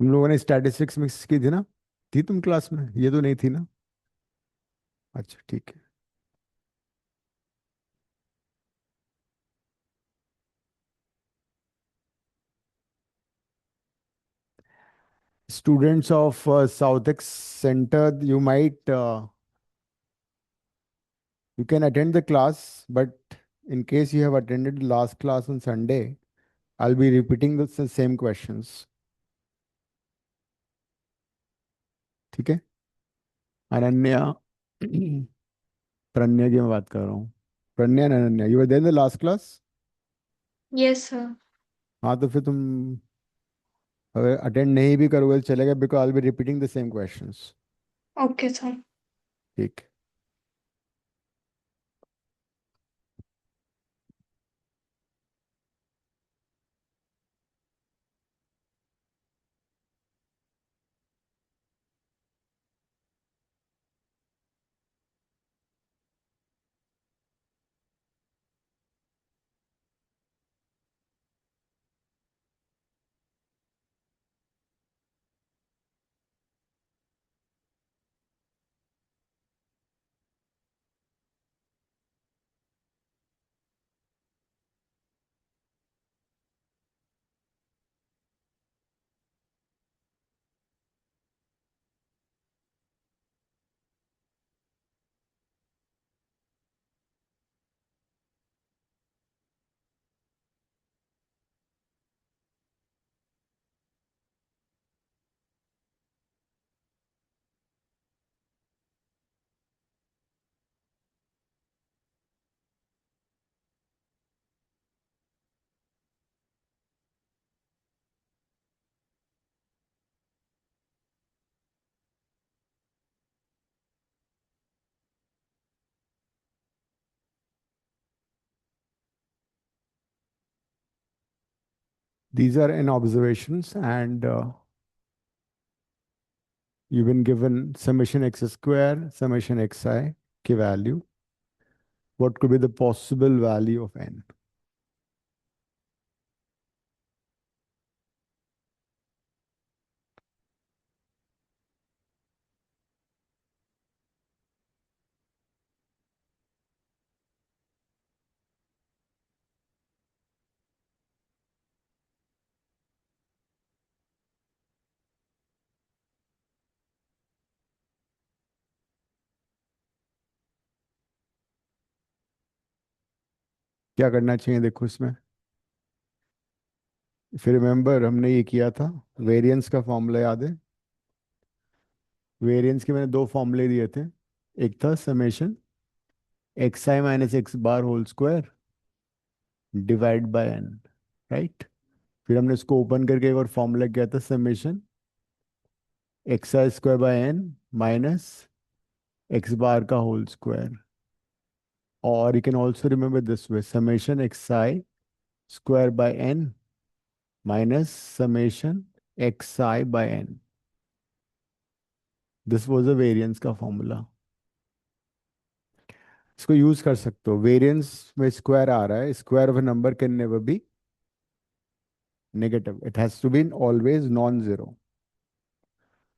तुम लोगों ने स्टैटिस्टिक्स मिक्स की थी ना? थी तुम क्लास में? ये तो नहीं थी ना? अच्छा ठीक है। Students of Southex Center, you can attend the class, but in case you have attended the last class on Sunday, I'll be repeating the same questions. ठीक है? अनन्या, प्रणन्या की मैं बात कर रहा हूँ। प्रणन्या and Ananya, you were there in the last class? Yes sir. हाँ, तो फिर तुम अगर अटेंड नहीं भी करोगे तो चलेगा, because I will be repeating the same questions. Okay sir. ठीक। These are in observations, and you've been given summation x square, summation xi की value. What could be the possible value of n? क्या करना चाहिए देखो इसमें। फिर remember हमने ये किया था, वेरिएंस का फॉर्मूला याद है? वेरिएंस के मैंने दो फॉर्मूले दिए थे। एक था summation x I minus x bar whole square divide by N, right? फिर हमने इसको ओपन करके एक और फॉर्मूला किया था, summation x I square by N minus x bar का होल स्क्वायर। और you can also remember this way, summation x I square by N minus summation x i by n. This was a variance का formula. इसको use कर सकते हो। Variance में square आ रहा है, square of a number can never be negative. It has to be always non-zero.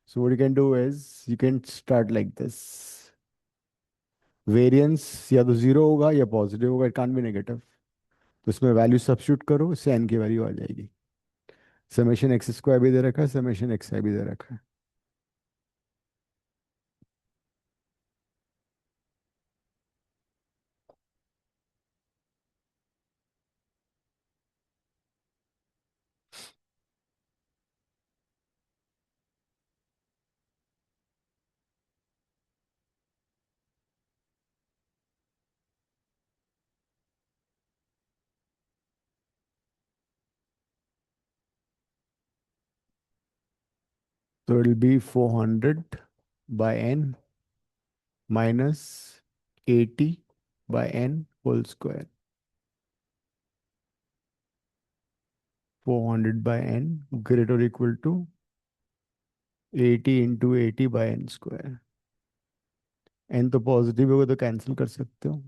So what you can do is you can start like this. Variance या तो जीरो होगा या पॉजिटिव होगा, इट कांट बी नेगेटिव। तो इसमें value substitute करो, इससे N की वैल्यू आ जाएगी। समेशन एक्स स्क्वायर भी दे रखा है, समेशन एक्स आई भी दे रखा है। तो it will be 400 by N minus 80 by N whole square. 400 by N greater equal to 80 into 80 by N square. N तो पॉजिटिव होगा तो कैंसिल कर सकते हो।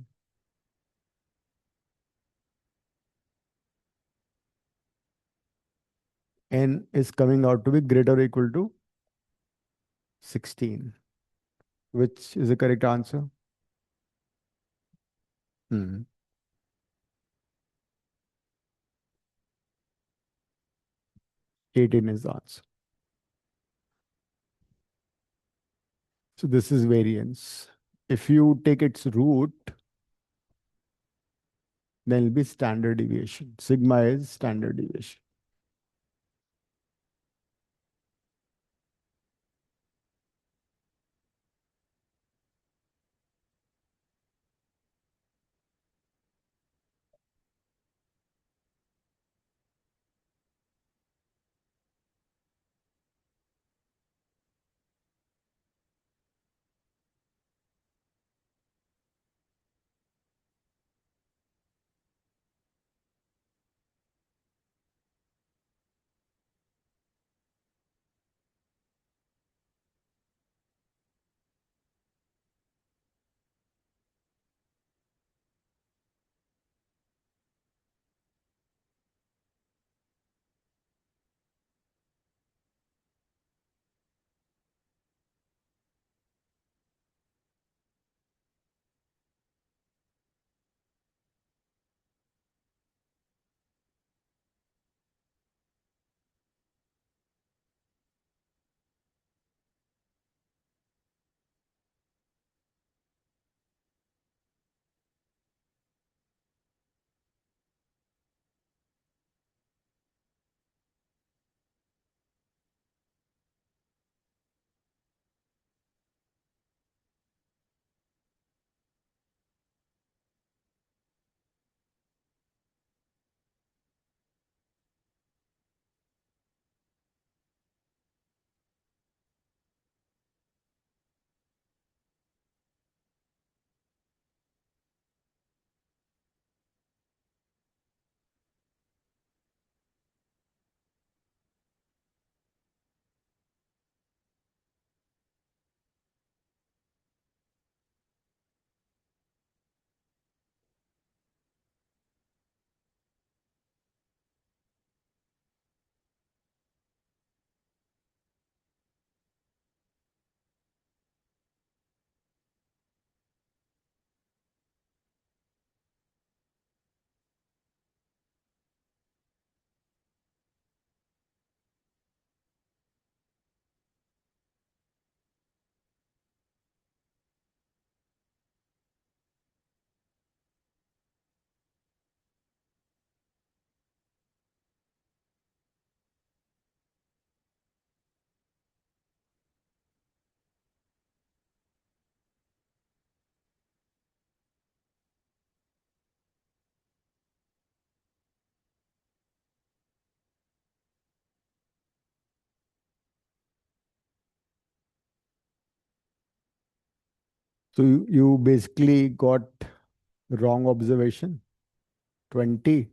n is coming out to be greater or equal to 16, which is the correct answer. Hmm. 18 is the answer. So this is variance. If you take its root, then it'll be standard deviation. Sigma is standard deviation. So you basically got wrong observation, 20.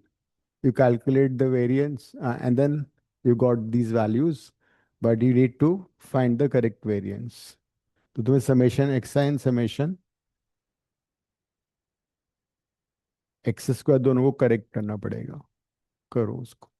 You calculate the variance and then you got these values, but you need to find the correct variance. तो तुम्हें summation x and summation x square दोनों को correct करना पड़ेगा. करो उसको.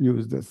Use this.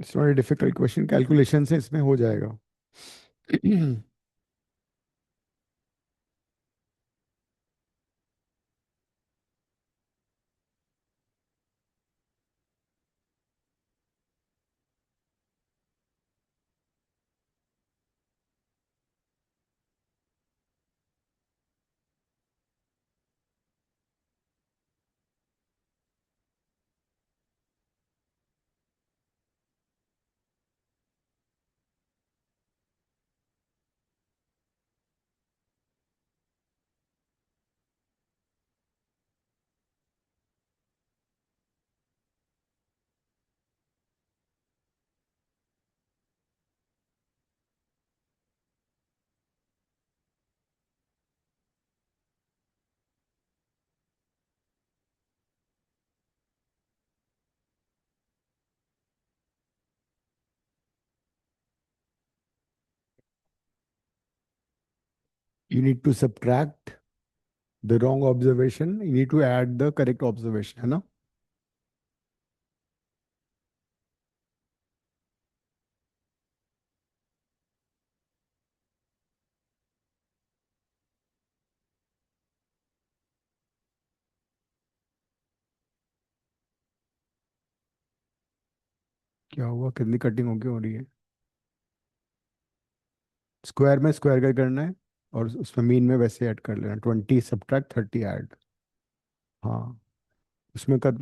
It's not a difficult question, calculation से इसमें हो जाएगा। You need to subtract the wrong observation, you need to add the correct observation, है ना? क्या हुआ, कितनी कटिंग हो क्यों हो रही है? स्क्वायर में स्क्वायर का करना है, और उसमें मीन में वैसे ऐड कर लेना, 20 सब्ट्रैक्ट 30 ऐड। हाँ, उसमें कर,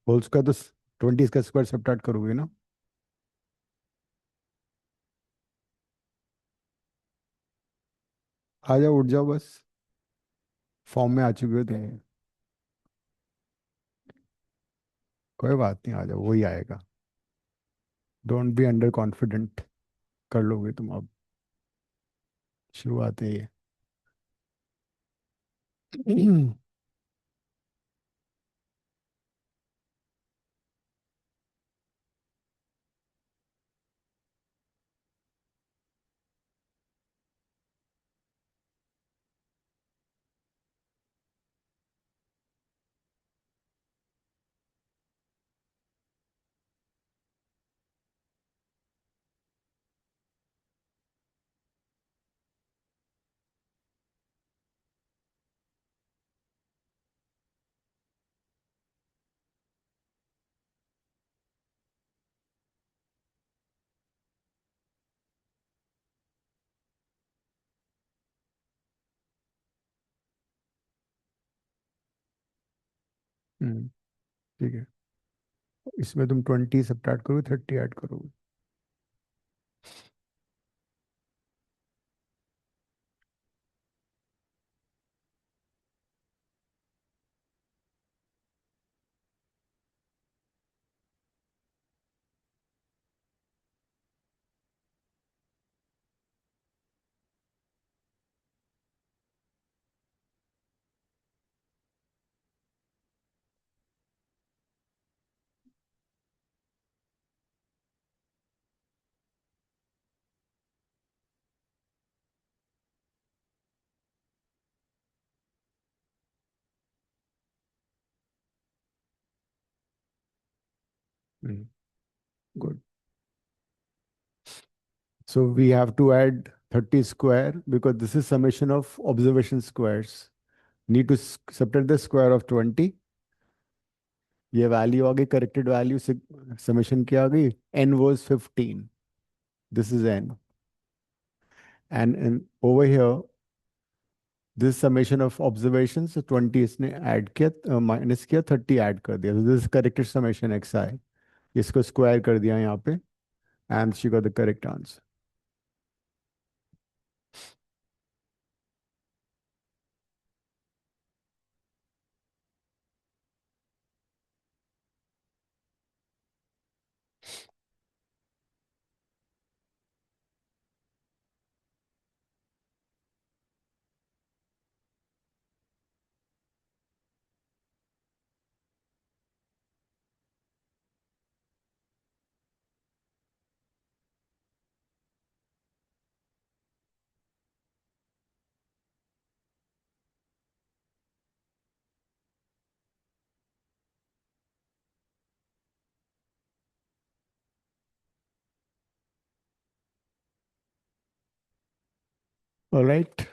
होल्स का तो 20 का स्क्वायर सब्ट्रैक्ट करोगे ना? आ जाओ, उठ जाओ बस, फॉर्म में आ चुके हो तुम। कोई बात नहीं, आ जाओ, वही आएगा। डोंट बी अंडर कॉन्फिडेंट, कर लोगे तुम अब, शुरुआत है ये। हम्म, ठीक है। इसमें तुम 20 सब्ट्रैक्ट करोगे, 30 ऐड करोगे। Good. So we have to add 30 square because this is summation of observation squares. Need to subtract the square of 20. ये वैल्यू आ गई, करेक्टेड वैल्यू से समेशन क्या आ गई? n was 15. This is n. And over here, this summation of observations, so 20 इसने add किया, minus किया, 30 add कर दिया, so this is corrected summation xi. इसको स्क्वायर कर दिया यहाँ पे, and she got the correct answer. All right.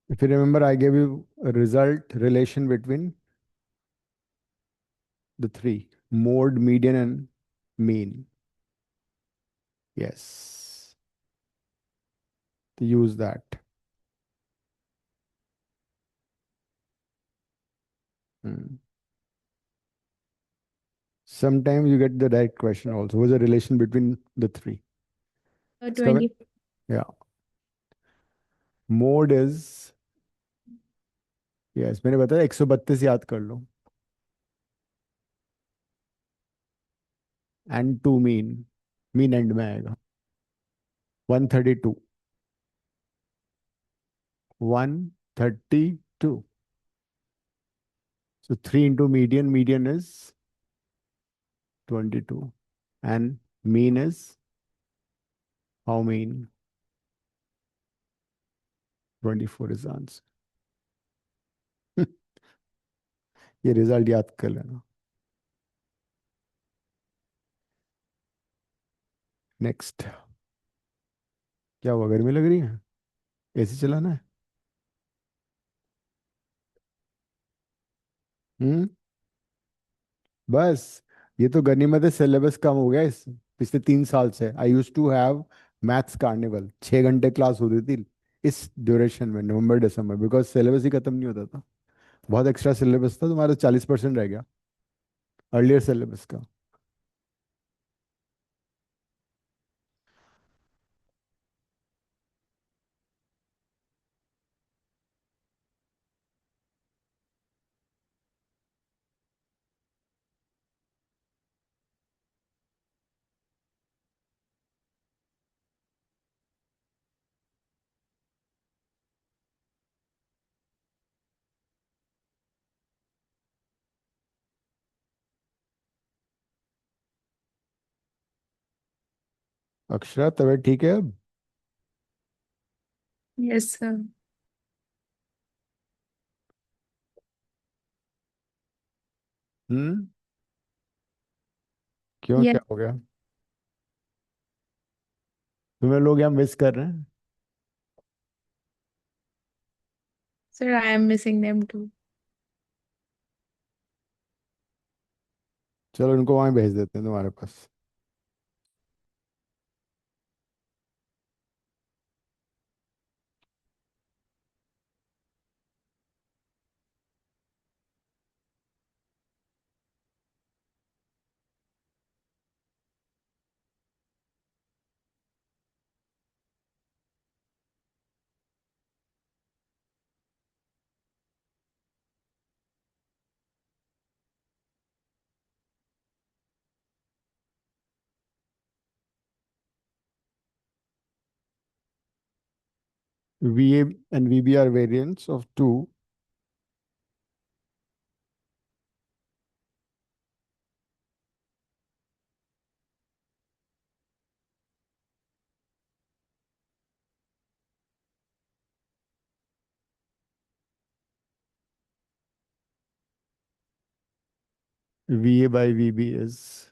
If you remember, I gave you a result relation between the three: mode, median, and mean. Yes. To use that. Hmm. Sometimes you get the direct question also. What's the relation between the three? It's coming. 20. Yeah. Mode is, yes, मैंने बताया 132 याद कर लो. And to mean and में आएगा. 132. 132. So 3 into median is 22. And mean is how mean? 24 is the answer. ये result याद कर लेना. नेक्स्ट. क्या हुआ, गर्मी लग रही है? एसी चलाना है? हम्म. बस. ये तो गनीमत है, सिलेबस कम हो गया इस पिछले 3 साल से. I use to have maths carnival, 6 घंटे क्लास होती थी इस ड्यूरेशन में, नवंबर दिसंबर, बिकॉज सिलेबस ही खत्म नहीं होता था. बहुत एक्स्ट्रा सिलेबस था, तुम्हारा 40% रह गया अर्लियर सिलेबस का. अक्षरा, तबीयत ठीक है अब? Yes, sir. हम्म. क्यों, Yes, क्या हो गया? तुम्हें लोग यहाँ मिस कर रहे हैं. sir, I am missing them too. चलो उनको वहां भेज देते हैं तुम्हारे पास. VA and VB are variants of two VA by VB is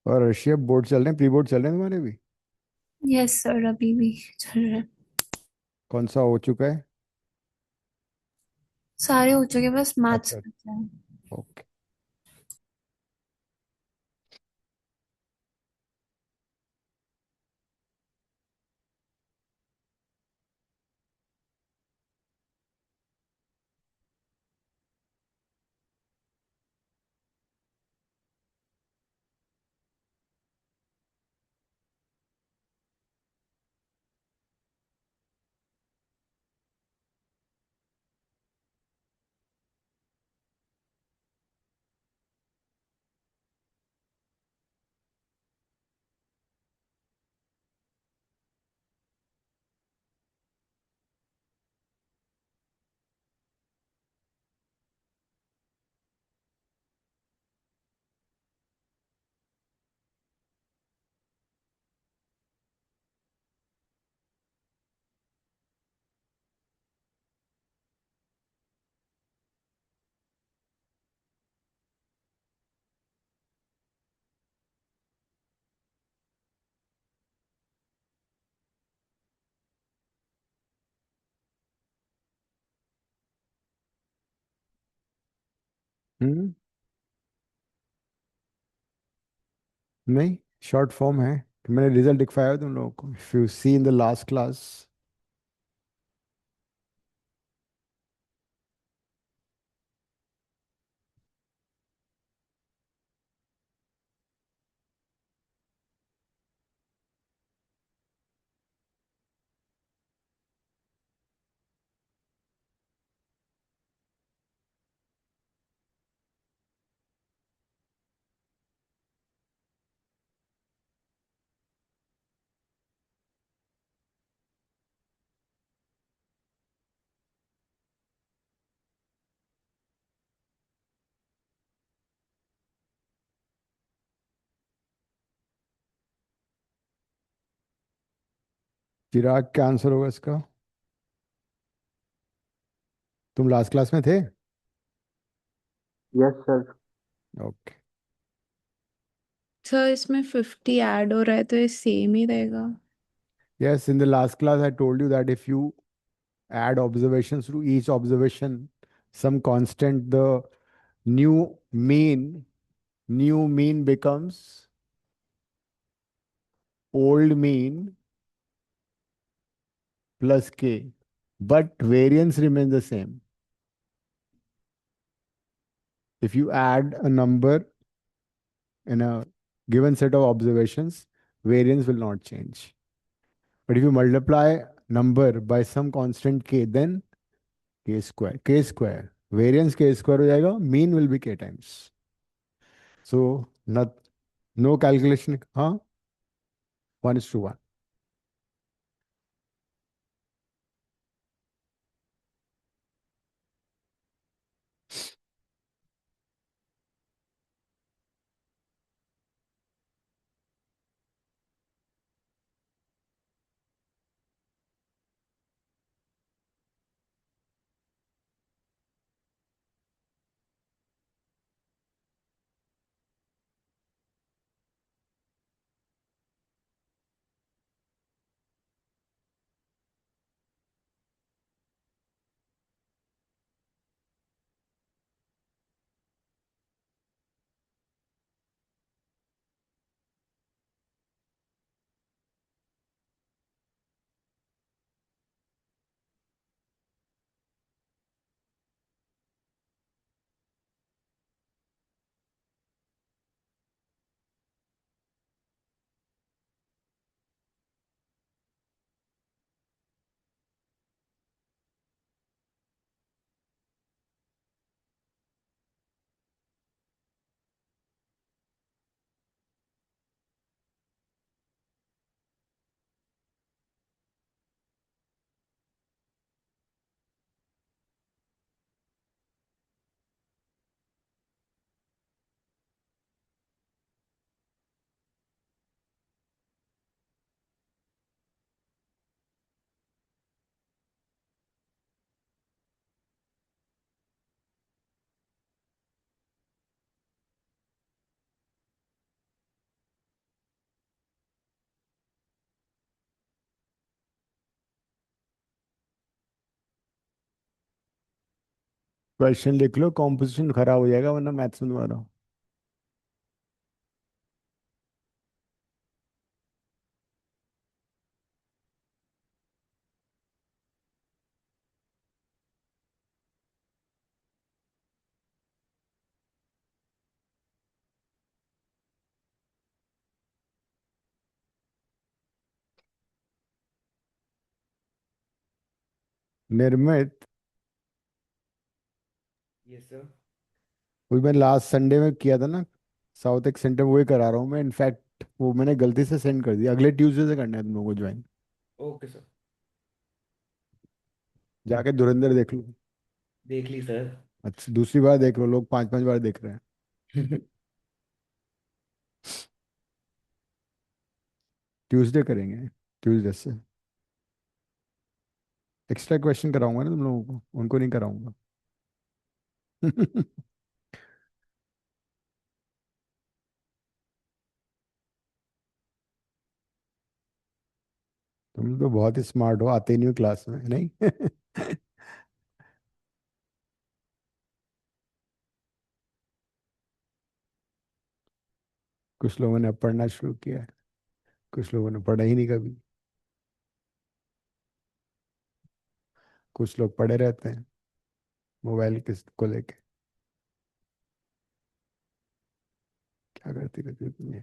और रशिया बोर्ड चल रहे हैं, प्री बोर्ड चल रहे हैं तुम्हारे भी? यस सर, अभी भी चल रहा है। कौन सा हो चुका है? सारे हो चुके, बस मैथ्स अच्छा। बचा है। ओके। हम्म। नहीं, शॉर्ट फॉर्म है। मैंने रिजल्ट दिखवाया है तुम लोगों को, if you see in the last class. Chirag, क्या आंसर होगा इसका? तुम लास्ट क्लास में थे? Yes sir. ओके। सर इसमें 50 ऐड हो रहा है तो ये सेम ही रहेगा। Yes, in the last class I told you that if you add observations to each observation, some constant, the new mean new mean becomes old mean plus k, but variance remains the same. If you add a number in a given set of observations, variance will not change. But if you multiply number by some constant k, then k square variance k square हो जाएगा, mean will be k times. So not, no calculation, हाँ, 1:1. Question लिख लो, composition खराब हो जाएगा वरना maths में तुम्हारा। निर्मित, यस सर। वही मैं लास्ट संडे में किया था ना, साउथ एक सेंटर, वही करा रहा हूँ मैं इनफैक्ट। वो मैंने गलती से सेंड कर दिया, अगले ट्यूसडे से करना है तुम लोगों को ज्वाइन। Okay sir. जाके धुरंधर देख लो। देख ली सर। अच्छा, दूसरी बार देख लो, लोग 5-5 बार देख रहे हैं। ट्यूसडे करेंगे, ट्यूसडे से। एक्स्ट्रा क्वेश्चन कराऊंगा ना तुम लोगों को, उनको नहीं कराऊंगा। तुम तो बहुत ही स्मार्ट हो, आते ही नहीं हो क्लास में, नहीं? कुछ लोगों ने अब पढ़ना शुरू किया है, कुछ लोगों ने पढ़ा ही नहीं कभी। कुछ लोग पढ़े रहते हैं मोबाइल किस को लेके। क्या करती रहती है तुम ये?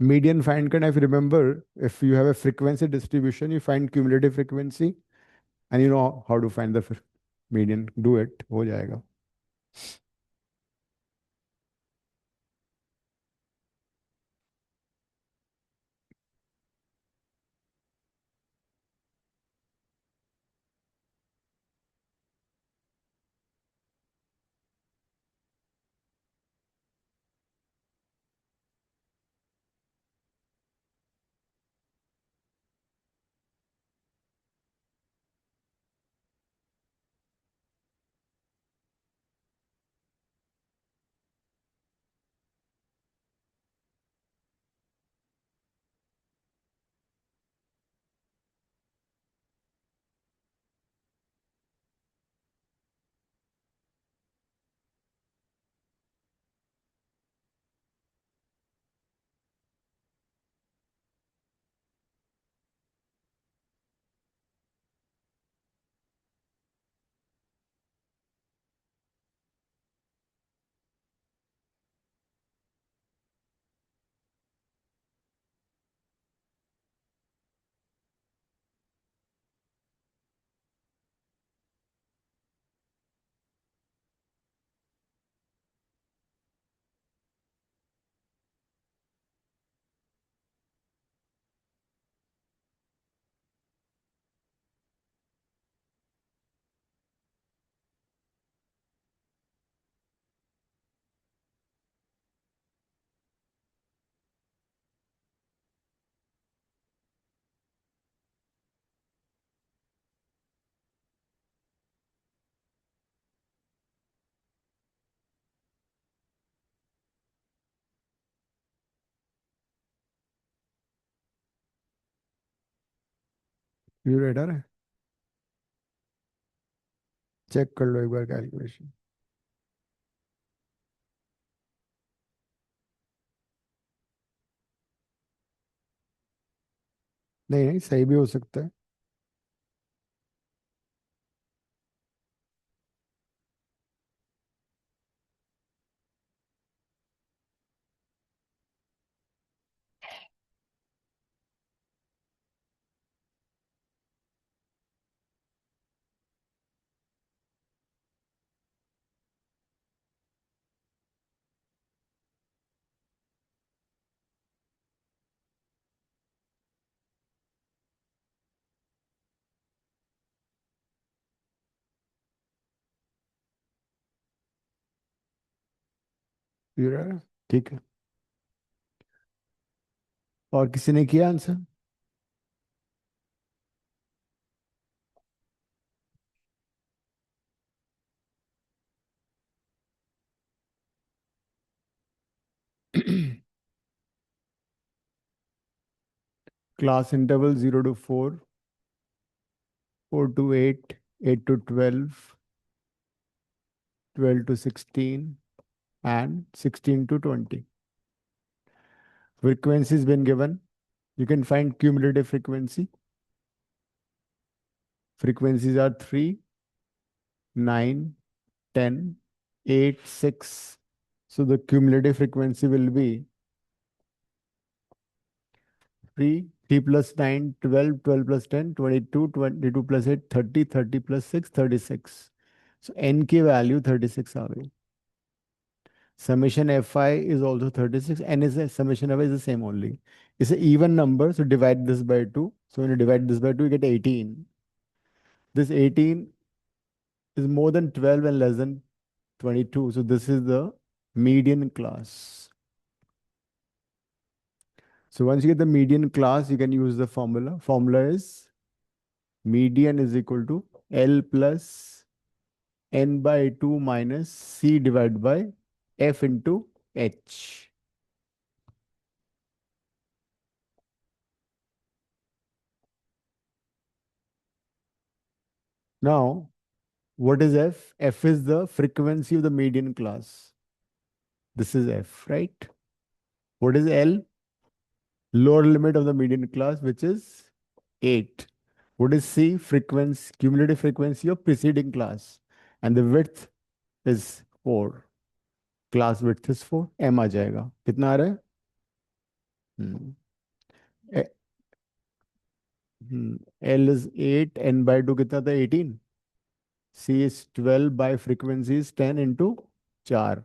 Median find करना, if you remember, if you have a frequency distribution, you find cumulative frequency and you know how to find the median. Do it, हो जाएगा। यू रेडर है, चेक कर लो एक बार कैलकुलेशन। नहीं नहीं, सही भी हो सकता है। यू रेडर, ठीक है। और किसी ने किया answer? Class interval 0 to 4, 4 to 8, 8 to 12, 12 to 16, and 16 to 20. Frequency has been given. You can find cumulative frequency. Frequencies are 3, 9, 10, 8, 6. So the cumulative frequency will be 3, 3 plus 9, 12, 12 plus 10, 22, 22 plus 8, 30, 30 plus 6, 36. So n की value 36 आ गई. Summation fi is also 36. N is summation fi is the same only. It's an even number, so divide this by 2. So when you divide this by 2, you get 18. This 18 is more than 12 and less than 22. So this is the median class. So once you get the median class, you can use the formula. Formula is median is equal to L plus n by 2 minus C divided by F into H. Now, what is F? F is the frequency of the median class. This is F, right? What is L? Lower limit of the median class, which is 8. What is C? Frequency, cumulative frequency of preceding class. And the width is 4. Class width is 4. M आ जाएगा. कितना आ रहा है? ए- L is 8. N by 2 कितना था? 18. C is 12 by frequency is 10 into 4.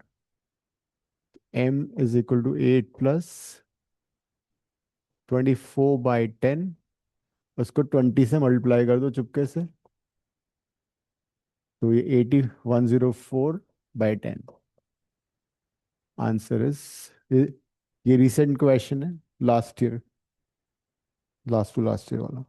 M is equal to 8 plus 24 by 10. उसको 20 से multiply कर दो चुपके से. तो ये 8104 by 10. आंसर इज, ये रिसेंट क्वेश्चन है, last year, last to last year वाला.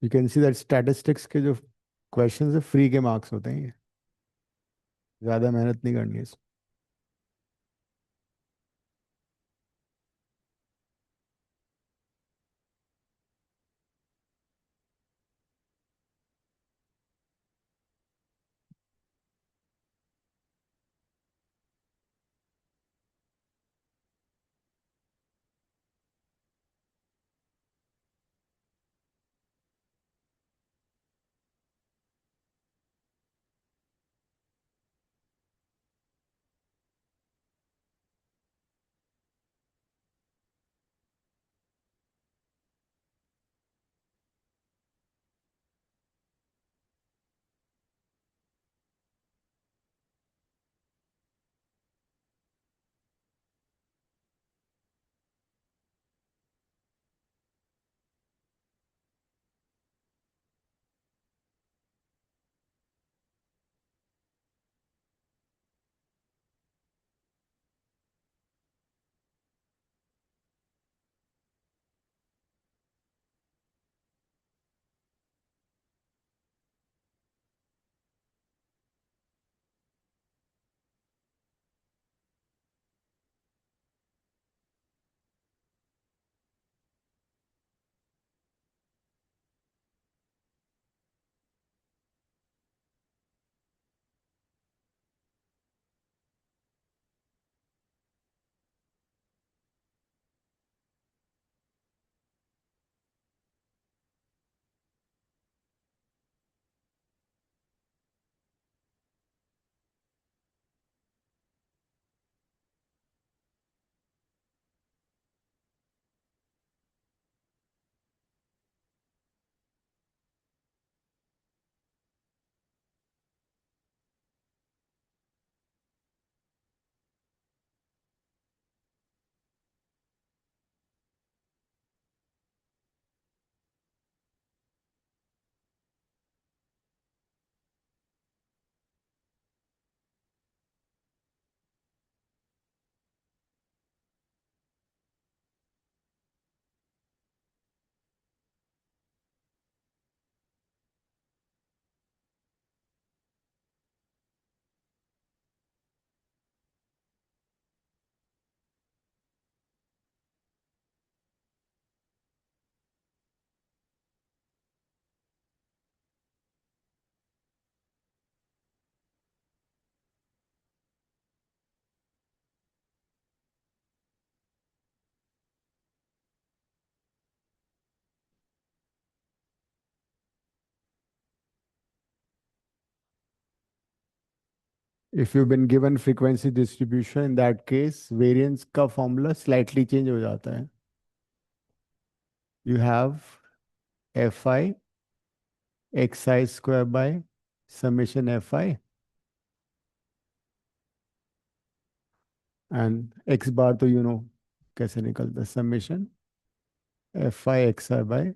You can see that statistics के जो क्वेश्चन है फ्री के मार्क्स होते हैं. ये ज्यादा मेहनत नहीं करनी है इसमें. If you've been given frequency distribution, in that case, variance का formula slightly change हो जाता है. You have fi xi square by summation fi and x bar तो you know कैसे निकलता है, summation fi xi by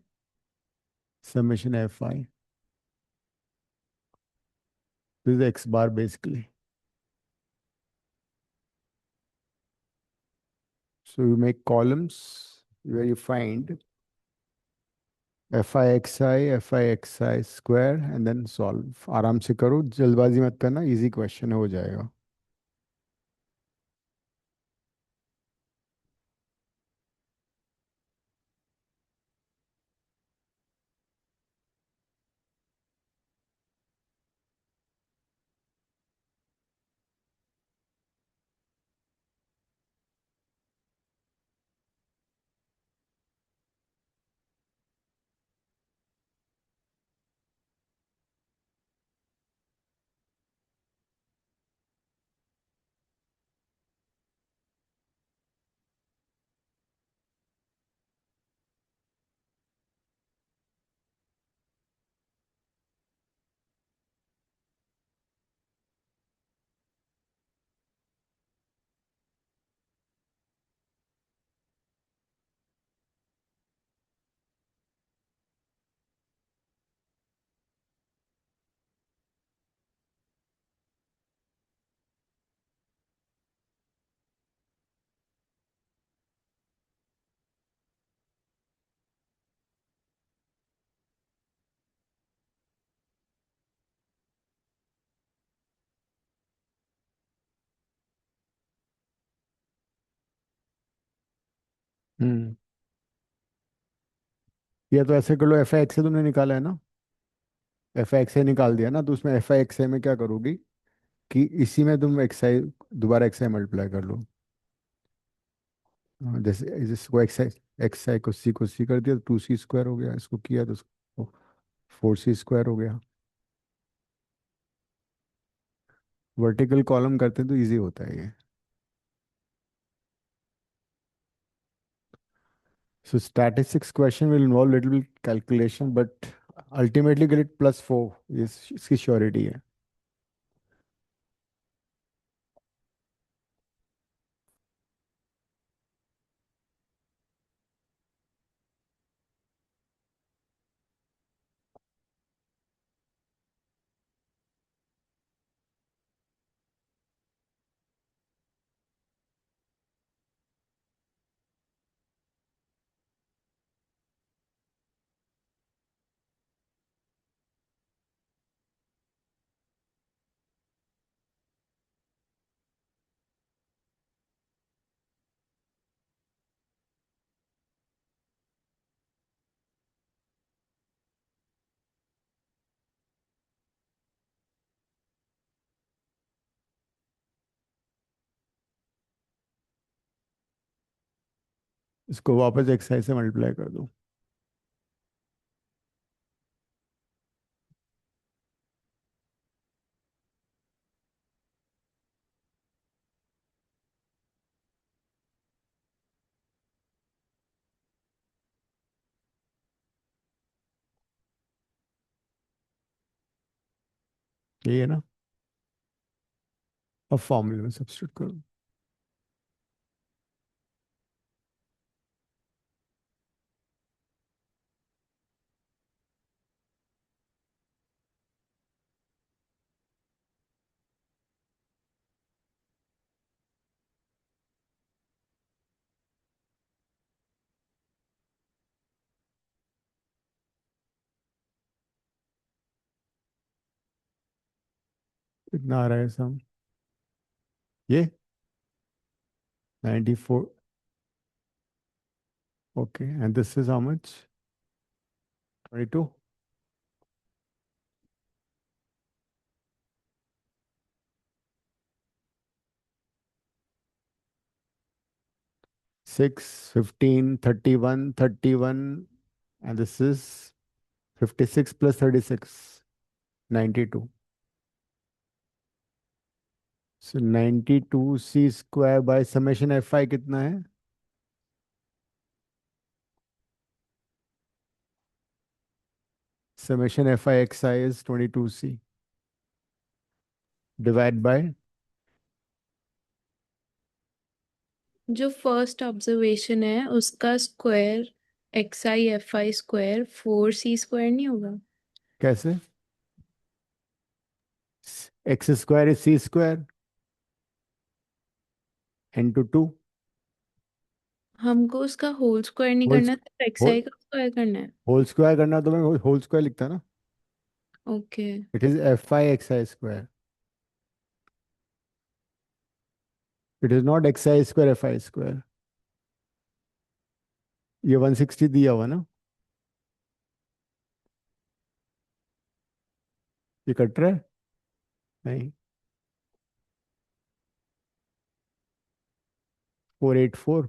summation fi. This is x bar basically. So you make columns where you find fi xi square and then solve. आराम से करो, जल्दबाजी मत करना, इजी क्वेश्चन हो जाएगा. हम्म. या तो ऐसे कर लो, एफ आई एक्स से तुमने निकाला है ना, एफ आई एक्स से निकाल दिया ना, तो उसमें एफ आई एक्स में क्या करोगी कि इसी में तुम एक्स आई दोबारा एक्स आई मल्टीप्लाई कर लो. हाँ, जैसे जिसको एक्स आई को सी कर दिया तो टू सी स्क्वायर हो गया, इसको किया तो उसको फोर सी स्क्वायर हो गया. वर्टिकल कॉलम करते हैं तो इजी होता है ये. So statistics question will involve little bit calculation, but ultimately get it plus 4 is इसकी श्योरिटी है. इसको वापस एक्सरसाइज से मल्टीप्लाई कर दो. यही है ना. अब फॉर्मूले में सब्स्टिट्यूट करो. कितना आ रहा है सम, ये 94. Okay, and this is how much, 22. 6, 15, 31, 31, and this is 56 plus 36, 92. So 92c² by summation F I कितना है? Summation F I x I is 22c divide by जो फर्स्ट ऑब्जर्वेशन है उसका स्क्वायर XI FI² 4C² नहीं होगा? कैसे? x² is c² into 2 हमको उसका होल स्क्वायर नहीं होल करना, सिर्फ होल XI का स्क्वायर करना है। होल स्क्वायर करना तो मैं होल स्क्वायर लिखता ना। Okay. It is fi xi². It is not xi² fi². ये 160 दिया हुआ ना, ये कट रहा है? नहीं, 484.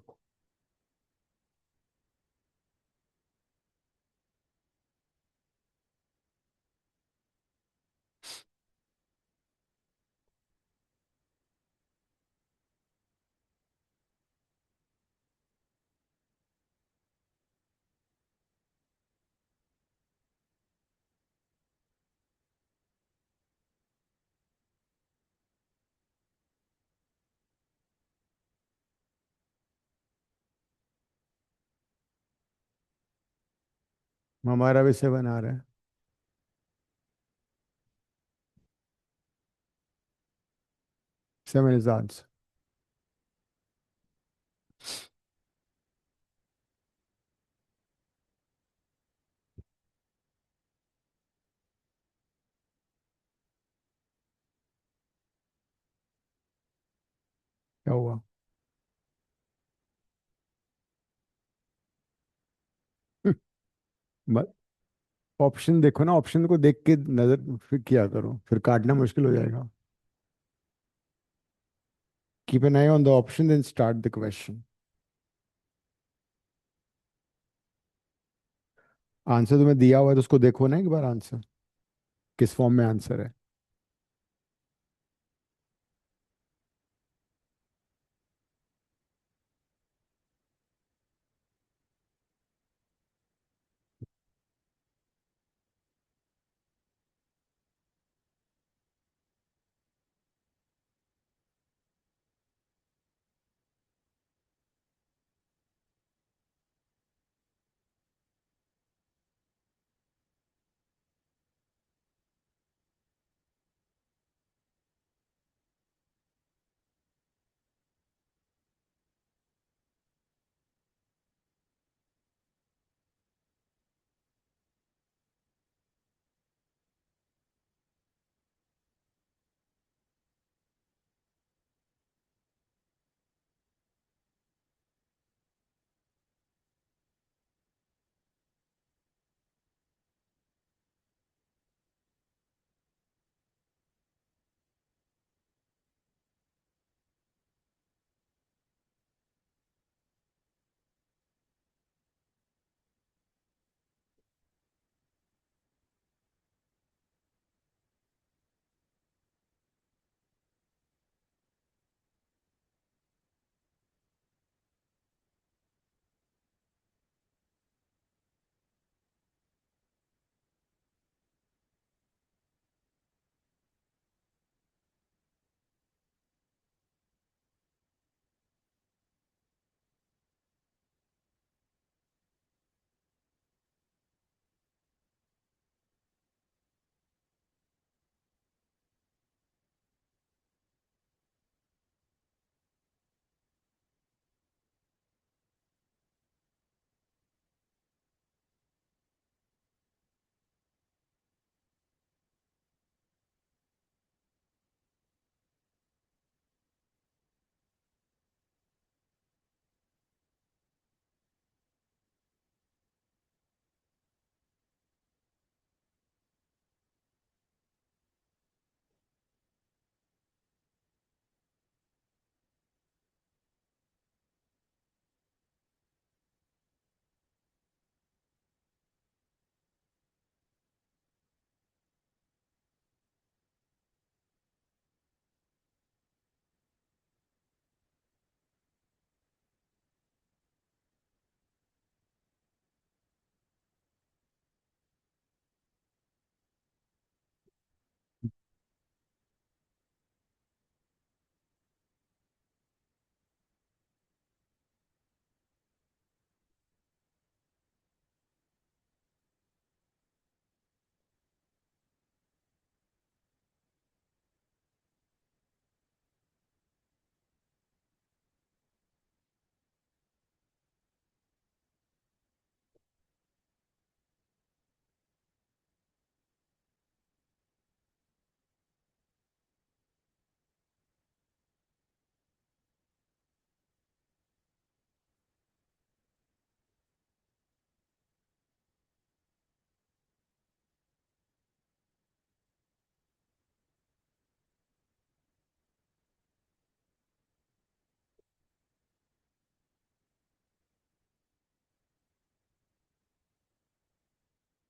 हमारा भी 7 आ रहा है. 7 is the answer. क्या हुआ? ऑप्शन देखो ना, ऑप्शन को देख के नजर फिर किया करो, फिर काटना मुश्किल हो जाएगा. Keep an eye on the option then start the question. Answer तुम्हें दिया हुआ है तो उसको देखो ना एक बार, आंसर किस फॉर्म में आंसर है.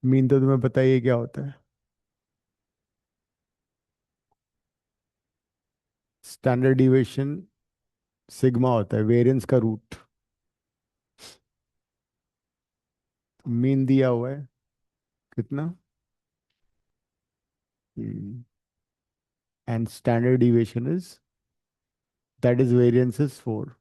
मीन तो तुम्हें पता ही है क्या होता है। स्टैंडर्ड डिविएशन सिग्मा होता है, वेरिएंस का रूट। मीन दिया हुआ है कितना, and standard deviation is, that is variance is 4।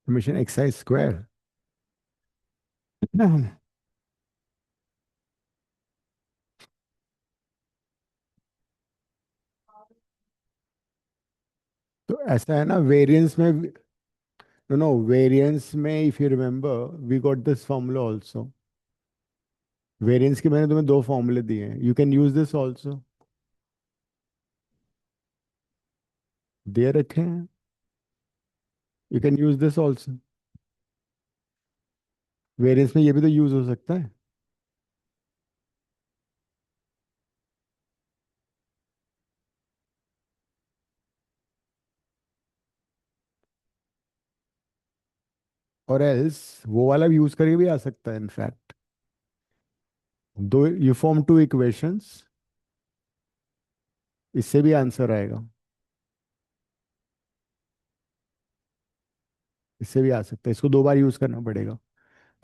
Summation x square. तो ऐसा है ना, वेरिएंस में, नो नो, वेरिएंस में if you remember we got this formula also. Variance के मैंने तुम्हें दो फॉर्मूले दिए हैं, you can use this also, दे रखे हैं, you can use this also. Variance में ये भी तो यूज हो सकता है। और एल्स वो वाला भी यूज करके भी आ सकता है इनफैक्ट। दो, यू फॉर्म टू इक्वेशंस, इससे भी आंसर आएगा, इससे भी आ सकता है। इसको दो बार यूज करना पड़ेगा।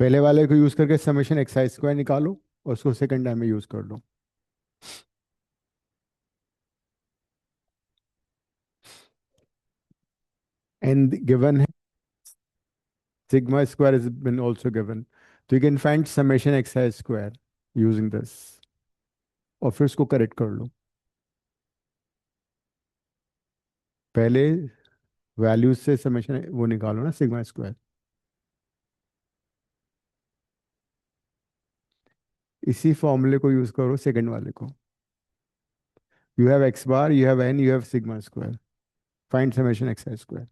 पहले वाले को यूज करके समेशन एक्स आई स्क्वायर निकालो, और उसको सेकंड टाइम में यूज कर लो। एंड गिवन है sigma square has been also given, तो you can find summation xi square using this, और फिर उसको करेक्ट कर लो। पहले वैल्यूज से समेशन वो निकालो ना, सिग्मा स्क्वायर। इसी फॉर्मूले को यूज करो सेकंड वाले को। You have x bar, you have an, you have sigma square, find summation x I square.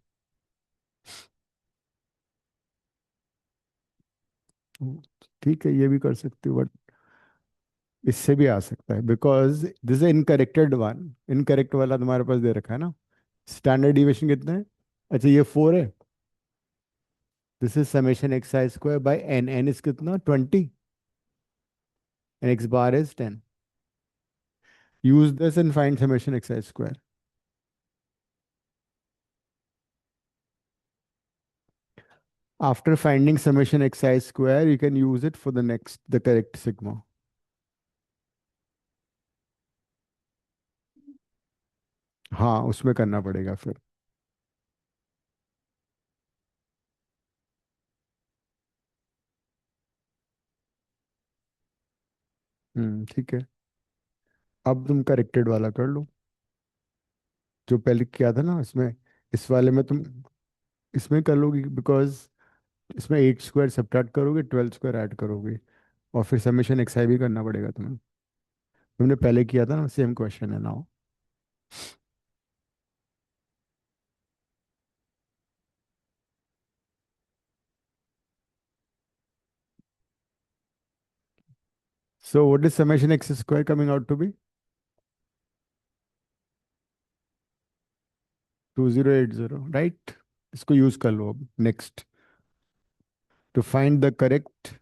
ठीक है, ये भी कर सकते हो, बट इससे भी आ सकता है, because this is incorrected one. Incorrect वाला तुम्हारे पास दे रखा है ना। स्टैंडर्ड डिविएशन कितना है? अच्छा, ये 4 है। This is summation x I square by N. N is कितना? 20, and x bar is 10. Use this and find summation xi square. After finding summation xi square, you can use it for the correct sigma. हाँ, उसमें करना पड़ेगा फिर. ठीक है. अब तुम करेक्टेड वाला कर लो जो पहले किया था ना. इस वाले में तुम इसमें कर लोगे बिकॉज इसमें 8 स्क्वायर सब्ट्रैक्ट करोगे, 12 स्क्वायर ऐड करोगे, और फिर समेशन एक्सआई भी करना पड़ेगा तुम्हें. तुमने पहले किया था ना, सेम क्वेश्चन है now. So what is summation x square coming out to be? 2080, right? इसको यूज कर लो अब next to find the correct.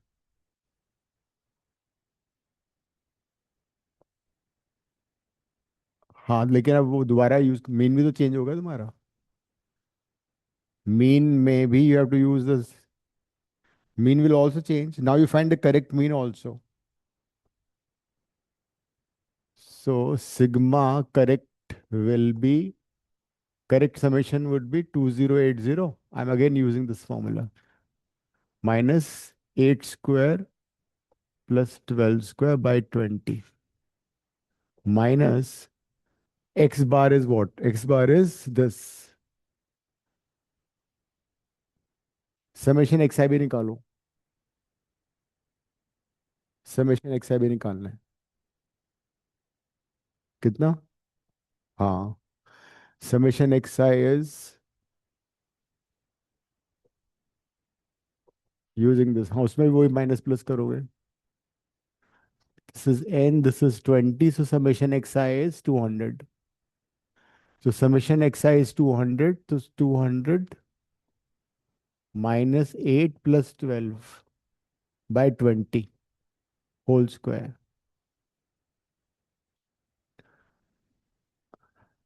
हाँ, लेकिन अब वो दोबारा यूज, मीन भी तो चेंज होगा तुम्हारा. मीन में भी you have to use this. Mean will also change. Now you find the correct mean also. So sigma correct will be, correct summation would be 2080. I'm again using this formula. Minus 8 square plus 12 square by 20. Minus x bar is what? X bar is this. Summation xi भी निकालो. Summation xi भी निकालना है. कितना? हाँ. Summation xi is using this. हाँ, उसमें भी वही माइनस प्लस करोगे. This is n, this is 20, so summation xi is 200. So summation xi is 200, so 200 minus 8 plus 12 by 20 whole square.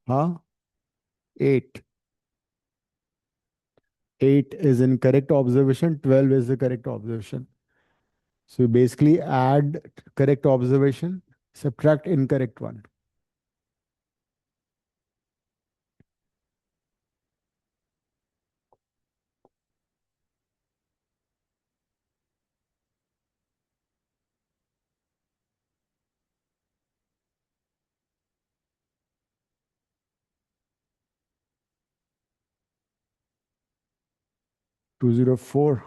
Huh? 8. 8 is incorrect observation, 12 is the correct observation. So you basically add correct observation, subtract incorrect one. Two zero four.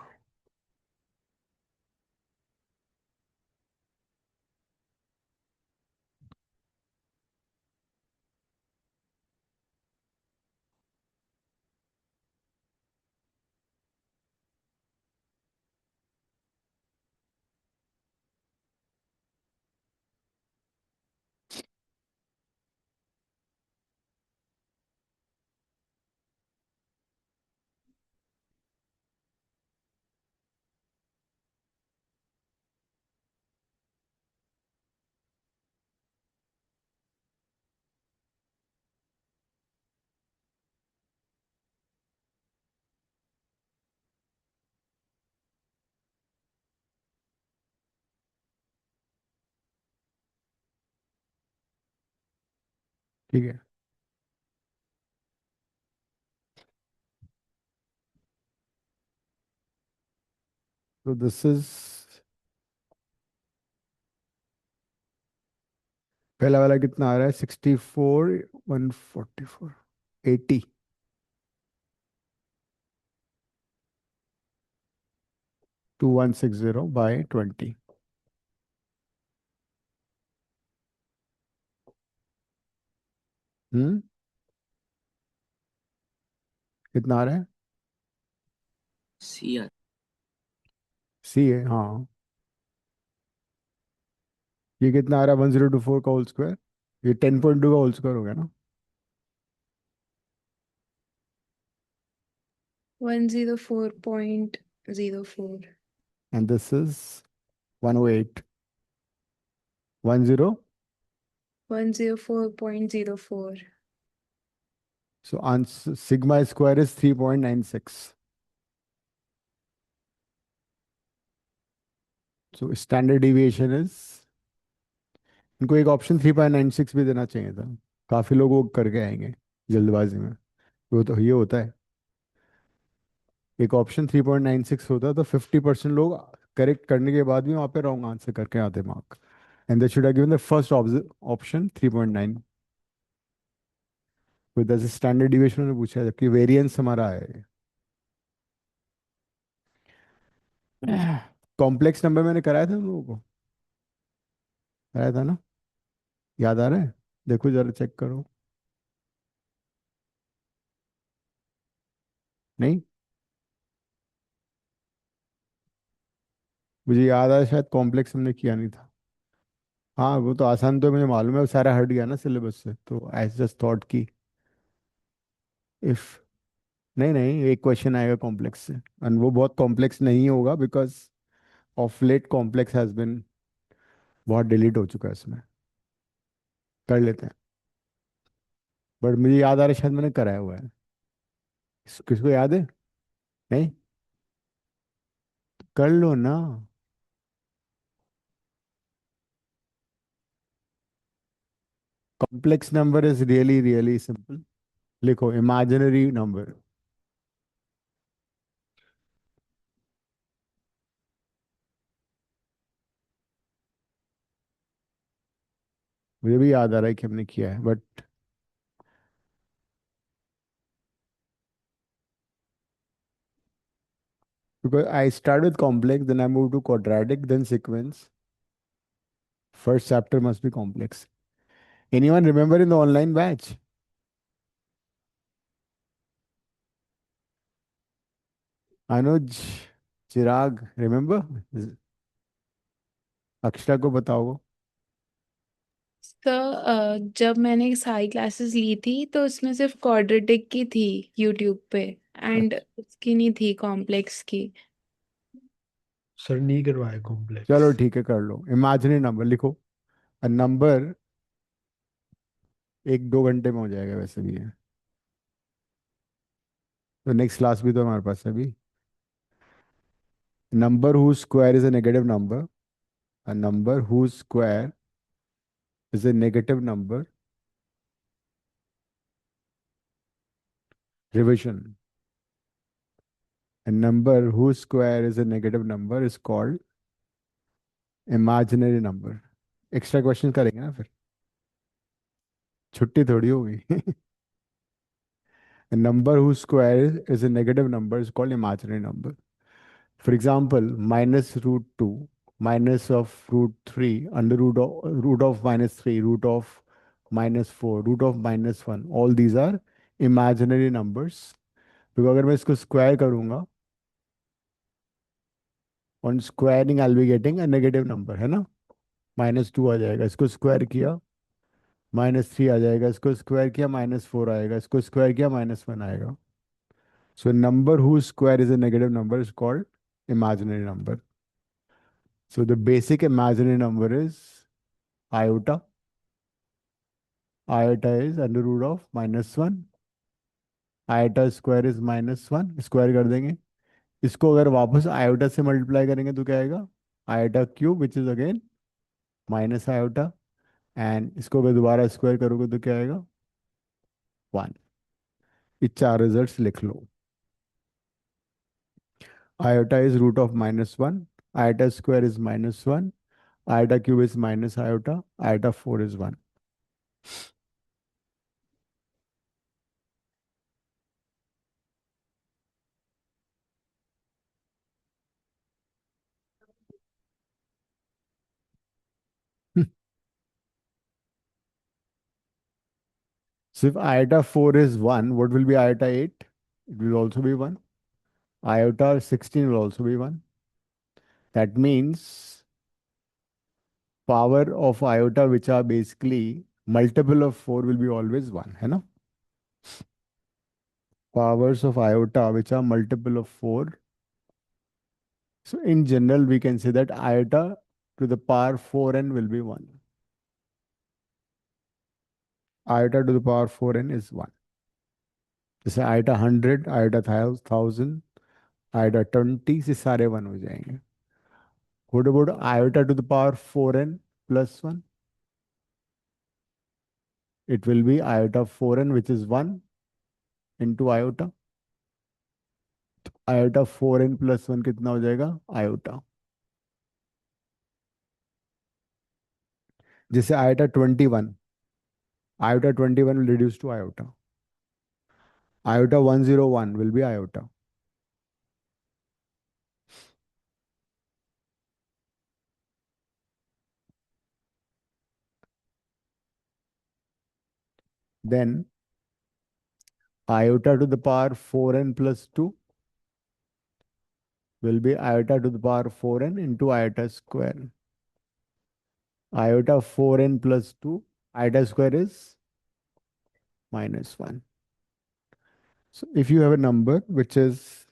ठीक है. So this is, पहला वाला कितना आ रहा है? 64, 144, 80. 2160 by 20. हम्म कितना आ रहा है? सी आर सी है, हाँ. ये कितना आ रहा है? 1024 का होल स्क्वायर. ये 10.2 का होल स्क्वायर हो गया ना. 104.04. And this is 108. 10. 104.04. So answer sigma square is 3.96. So standard deviation is, इनको एक ऑप्शन 3.96 भी देना चाहिए था, काफी लोग वो करके आएंगे जल्दबाजी में, वो तो ये होता है। एक ऑप्शन 3.96 होता तो 50% लोग करेक्ट करने के बाद भी वहां पे रॉन्ग आंसर करके आते mark, and they should have given the first option 3.9 with as standard deviation ने पूछा है, जबकि वेरिएंस हमारा है। कॉम्प्लेक्स नंबर मैंने कराया था तुम लोगों को, कराया था ना, याद आ रहा है? देखो जरा चेक करो। नहीं, मुझे याद आया शायद कॉम्प्लेक्स हमने किया नहीं था। हाँ वो तो आसान तो मुझे मालूम है, वो सारा हट गया ना सिलेबस से, तो आई जस्ट थॉट कि इफ, नहीं नहीं, एक क्वेश्चन आएगा कॉम्प्लेक्स से, एंड वो बहुत कॉम्प्लेक्स नहीं होगा because of late complex has been बहुत डिलीट हो चुका है इसमें, कर लेते हैं। बट मुझे याद आ रहा है शायद मैंने कराया हुआ है, किसको याद है? नहीं, कर लो ना। Complex number is really really simple. लिखो इमेजिनरी नंबर। मुझे भी याद आ रहा है कि हमने किया है, but because I start with complex, then I move to quadratic, then sequence. First chapter must be complex. Anyone remember in the online batch? Anuj, Chirag, remember? Akshara को बताओ। सर जब मैंने सारी क्लासेस ली थी तो उसमें सिर्फ क्वाड्रेटिक की थी यूट्यूब पे, एंड अच्छा, उसकी नहीं थी कॉम्प्लेक्स की। सर नहीं करवाया कॉम्प्लेक्स। चलो ठीक है, कर लो। इमेजिनरी नंबर लिखो, नंबर 1-2 घंटे में हो जाएगा वैसे भी है, तो नेक्स्ट क्लास भी तो हमारे पास है अभी। Number whose square is a negative number, a number whose square is a negative number, revision. A number whose square is a negative number is called imaginary number. Extra question करेंगे ना फिर, छुट्टी थोड़ी होगी। A number whose square is a negative number is called imaginary number. For example, minus root 2, minus of root 3, under root of minus 3, root of minus 4, root of minus 1. All these are imaginary numbers. क्योंकि अगर मैं इसको square करूंगा, on squaring I will be getting a negative number, है ना? -2 आ जाएगा, इसको square किया -3 आ जाएगा, इसको स्क्वायर किया -4 आएगा, इसको स्क्वायर किया -1 आएगा। So a number whose square is a negative number is called imaginary number. So the basic imaginary number is iota. Iota is under root of -1. Iota square is -1, square कर देंगे। इसको अगर वापस आयोटा से multiply करेंगे तो क्या आएगा? Iota cube which is again minus iota, and इसको अगर दोबारा स्क्वायर करोगे तो क्या आएगा? 1। ये चार रिजल्ट्स लिख लो। Iota is root of -1, iota square is -1, iota cube is minus iota, iota 4 is 1. So if iota 4 is 1, what will be iota 8? It will also be 1. Iota 16 will also be 1. That means power of iota which are basically multiple of 4 will be always 1, है ना? Powers of iota which are multiple of 4. So in general, we can say that iota to the power 4n will be 1. Iota to the power 4n is 1. जैसे iota 100, iota 1000, iota 20 से सारे 1 हो जाएंगे। What about iota to the power 4n plus 1? It will be iota 4n, which is 1 into iota. Iota 4n plus 1 कितना हो जाएगा? Iota. जैसे iota 21. Iota 21 will reduce to iota. Iota 101 will be iota. Then iota to the power 4n plus 2 will be iota to the power 4n into iota square. Iota 4n plus 2, iota square is minus 1. So if you have a number which is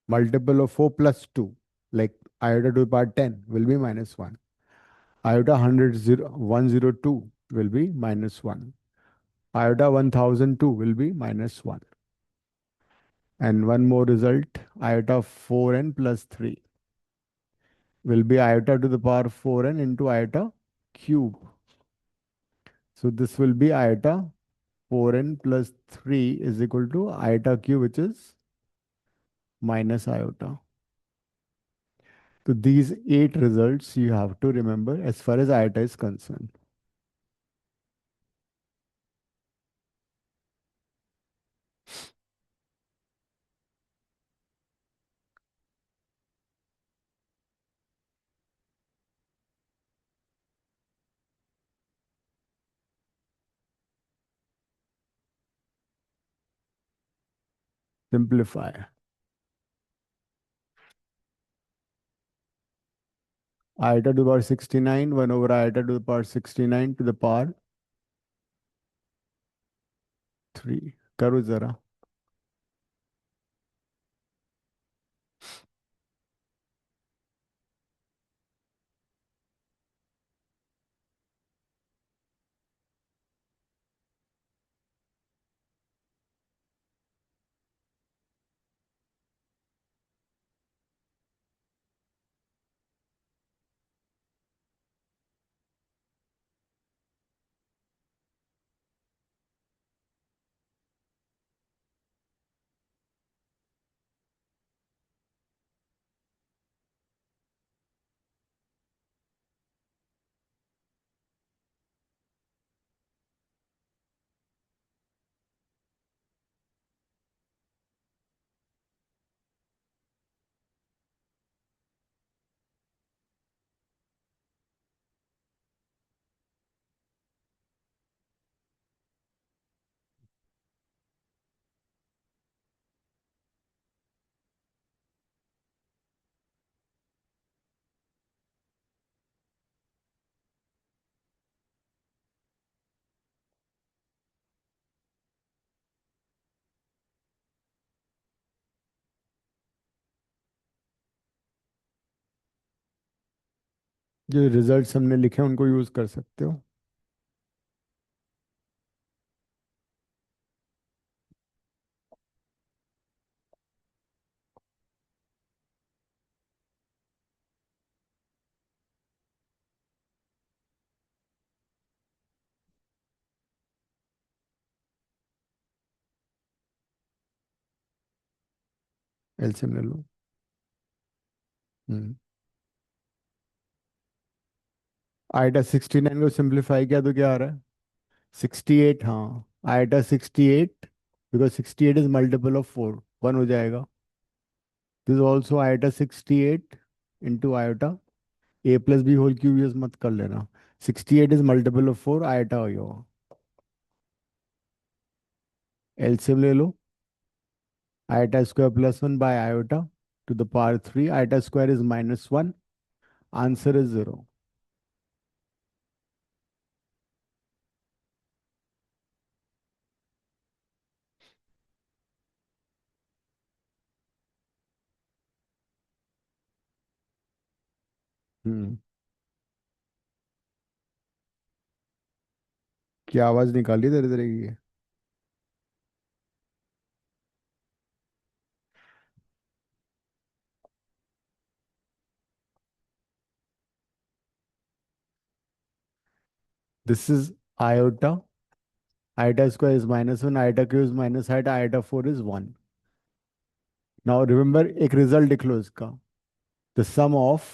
multiple of 4 plus 2, like iota to the power 10 will be minus 1. Iota 102 will be minus 1. Iota 1002 will be minus 1. And one more result, iota 4n plus 3 will be iota to the power 4n into iota cube. So this will be iota 4n plus 3 is equal to iota cube, which is minus iota. So these 8 results you have to remember as far as iota is concerned. Simplify. Iota to the power 69, 1 over iota to the power 69 to the power 3. करो जरा. जो results हमने लिखे हैं उनको use कर सकते हो. एलसीएम ले लो. आइटा 69 को सिंप्लीफाई किया तो क्या आ रहा है? 68. हाँ, iota 68 because 68 is multiple of 4, 1 हो जाएगा. This also iota 68 into iota A plus B whole cube use मत कर लेना. 68 इज मल्टीपल ऑफ 4, आइटा हो गया. एलसीएम ले लो. Iota square plus 1 by iota to the power 3. Iota square is minus 1. Answer is 0. हम्म. क्या आवाज निकाली तेरे तेरे की? This is iota. Iota square is -1. Iota cube is minus iota. Iota 4 is 1. Now remember, एक result लिख लो इसका. The sum of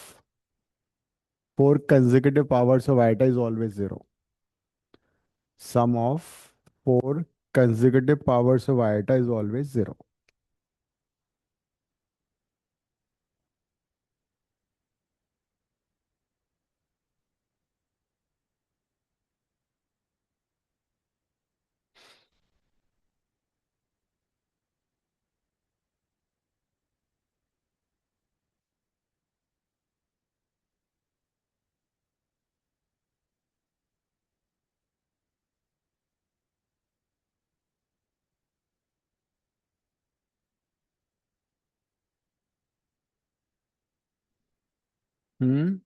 4 consecutive powers of iota is always 0. Sum of 4 consecutive powers of iota is always 0. Hmm?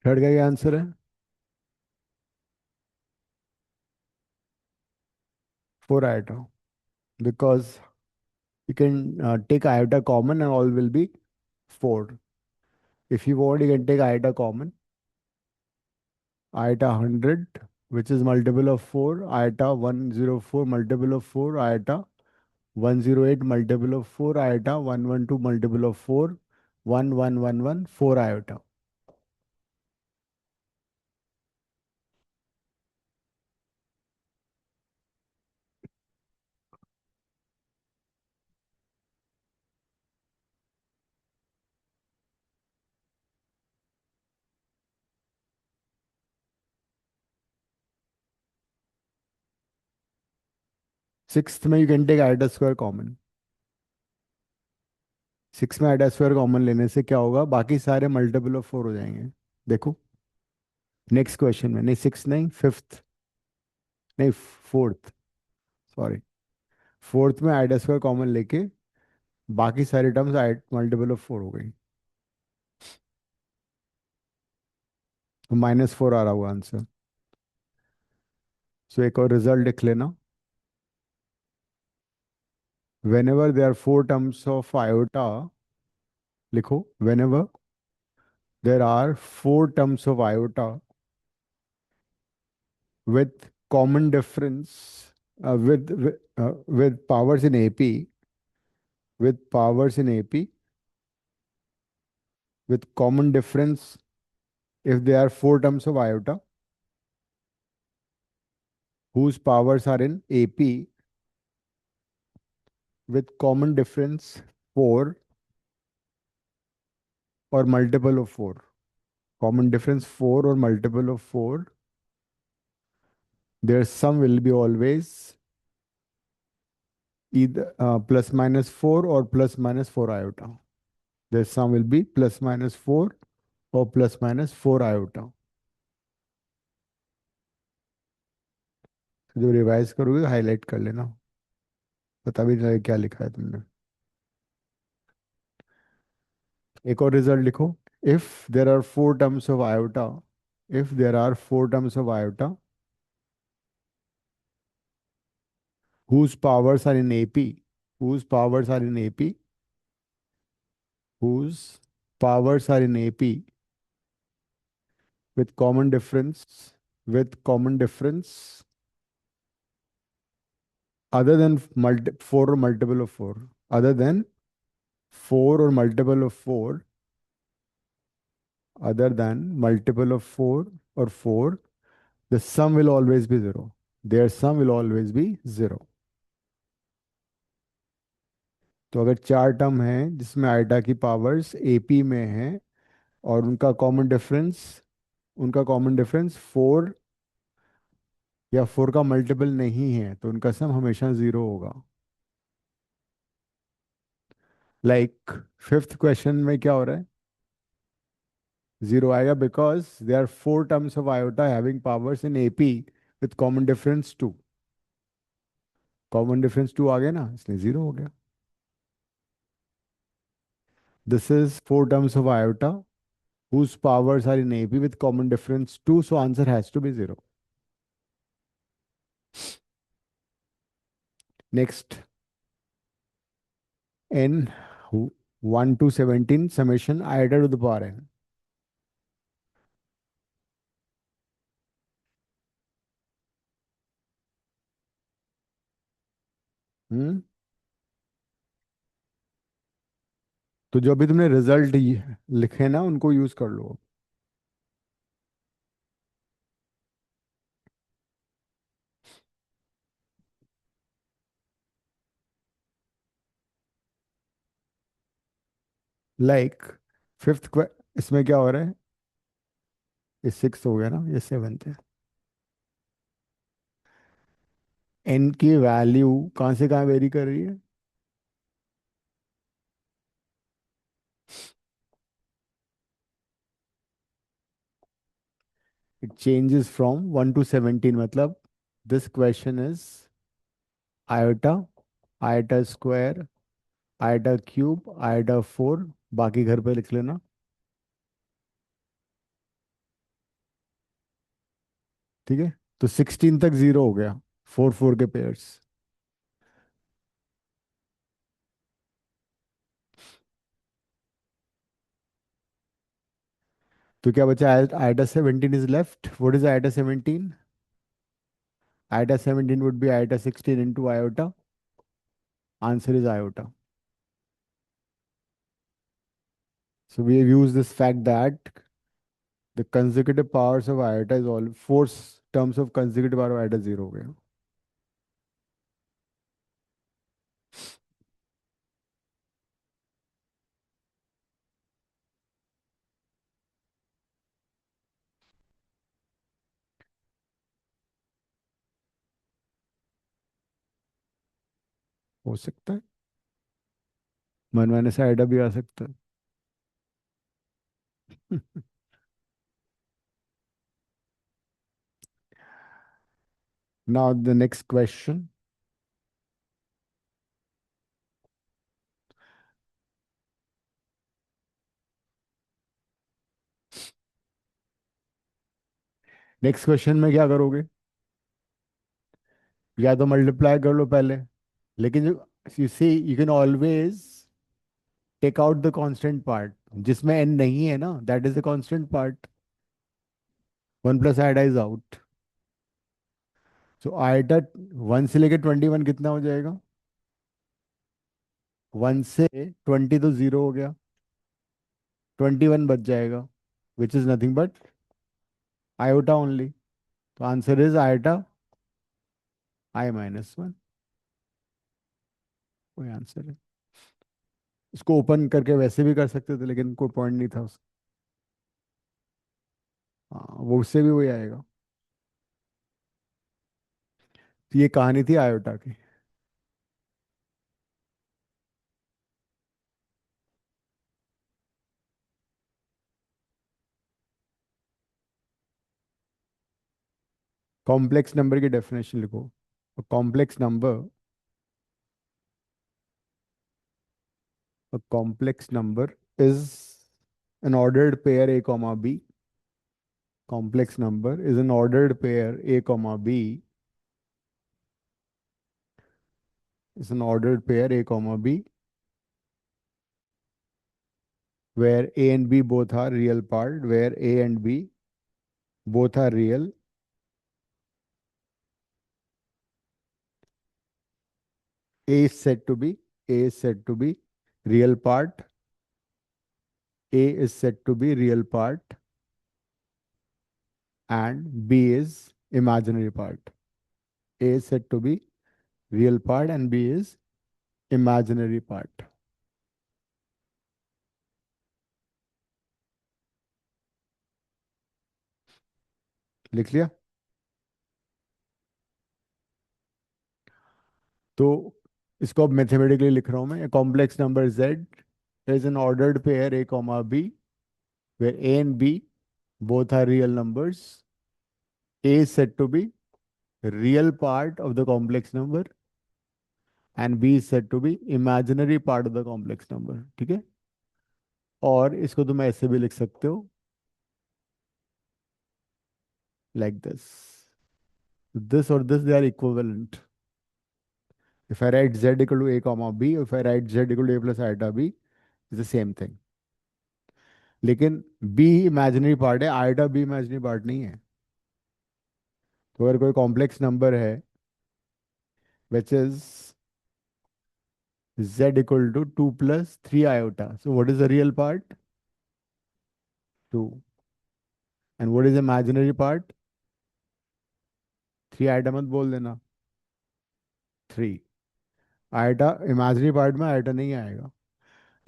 Third का क्या answer है? 4 iota. Because you can take iota common and all will be 4. If you want, you can take iota common. Iota 100, which is multiple of 4. Iota 104, multiple of 4. Iota 108, multiple of 4. Iota 112, multiple of 4. 1111, 4 iota. Sixth में you can take iota square common. 6 में iota square common लेने से क्या होगा? बाकी सारे multiple of 4 हो जाएंगे. देखो नेक्स्ट क्वेश्चन में, नहीं 6 नहीं, 5th नहीं 4th, सॉरी 4th में आइटा स्क्वायर कॉमन लेके बाकी सारी टर्म्स मल्टीपल ऑफ 4 हो गई. तो -4 आ रहा होगा आंसर. सो एक और रिजल्ट लिख लेना. whenever there are 4 terms of iota, लिखो whenever there are 4 terms of iota with common difference, with powers in AP, with powers in AP, with common difference, if there are 4 terms of iota whose powers are in AP with common difference 4 or multiple of 4, common difference 4 or multiple of 4, their sum will be always either +-4 or +-4 iota. Their sum will be +-4 or +-4 iota. तो जब revise करोगे highlight कर लेना, पता भी नहीं लगेगा क्या लिखा है तुमने. एक और रिजल्ट लिखो. If there are 4 terms of iota, if there are 4 terms of iota whose powers are in AP, whose powers are in AP, whose powers are in AP with common difference, with common difference other than 4 or multiple of 4, other than 4 or multiple of 4 other than multiple of 4 or 4, the sum will always be 0. Their sum will always be 0. तो अगर 4 term हैं जिसमें iota की powers AP में हैं और उनका common difference 4 या 4 का मल्टीपल नहीं है, तो उनका सम हमेशा 0 होगा. लाइक फिफ्थ क्वेश्चन में क्या हो रहा है? 0 आएगा because they are 4 terms of iota having powers in AP with common difference 2. Common difference 2 आ गया ना, इसलिए 0 हो गया. This is 4 terms of iota whose powers are in AP with common difference 2, so answer has to be 0. Next, n 1 to 17 summation iota to the power n. हम्म तो जो अभी तुमने रिजल्ट लिखे ना उनको यूज कर लो. लाइक फिफ्थ इसमें क्या हो रहा है? ये सिक्स हो गया ना, ये सेवन्थ है. एन की वैल्यू कहाँ से कहाँ वेरी कर रही है? It changes from 1 to 17. मतलब this question is iota, iota square, iota cube, iota 4. बाकी घर पे लिख लेना. ठीक है, तो 16 तक 0 हो गया, 4 4 के पेयर्स. तो क्या बचा? Iota 17 is left. What is iota 17? Iota 17 would be iota 16 into iota. Answer is iota. So we have used this fact that the consecutive powers of iota is all 4 terms of consecutive power of iota 0 हो गया. हो सकता है मनमाने से Aida भी आ सकता है. Now the next question. Next question में क्या करोगे? या तो मल्टीप्लाई कर लो पहले, लेकिन you see you can always take out the constant part. जिसमें n नहीं है ना, that is the constant part. 1 plus iota is out. So iota 1 से लेके 21 कितना हो जाएगा? 1 से 20 तो 0 हो गया, 21 बच जाएगा, which is nothing but iota only. तो आंसर इज आयोटा I-1. कोई आंसर है. इसको ओपन करके वैसे भी कर सकते थे, लेकिन कोई पॉइंट नहीं था उस. हाँ, वो उससे भी वही आएगा. तो ये कहानी थी आयोटा की. कॉम्प्लेक्स नंबर की डेफिनेशन लिखो. Complex number, a complex number is an ordered pair a comma b. Complex number is an ordered pair a comma b, is an ordered pair a comma b where a and b both are real part, where a and b both are real. A is said to be real part, A is said to be real part, and B is imaginary part. A is said to be real part and B is imaginary part. लिख लिया? तो इसको अब mathematically लिख रहा हूं मैं. Complex number z is an ordered pair a comma b where a and b both are real numbers. A is said to be real part of the complex number and b is said to be imaginary part of the complex number. ठीक है? और इसको तुम ऐसे भी लिख सकते हो, like this. This or this, they are equivalent. If I write z equal to a comma b, if I write z equal to a plus iota b, it's the same thing. लेकिन b imaginary part है, iota b imaginary part नहीं है. तो अगर कोई complex number है which is z equal to 2 plus 3 iota, so what is the real part? 2. And what is imaginary part? 3 iota मत बोल देना, 3. आइटा इमेजिनरी पार्ट में आइटा नहीं आएगा.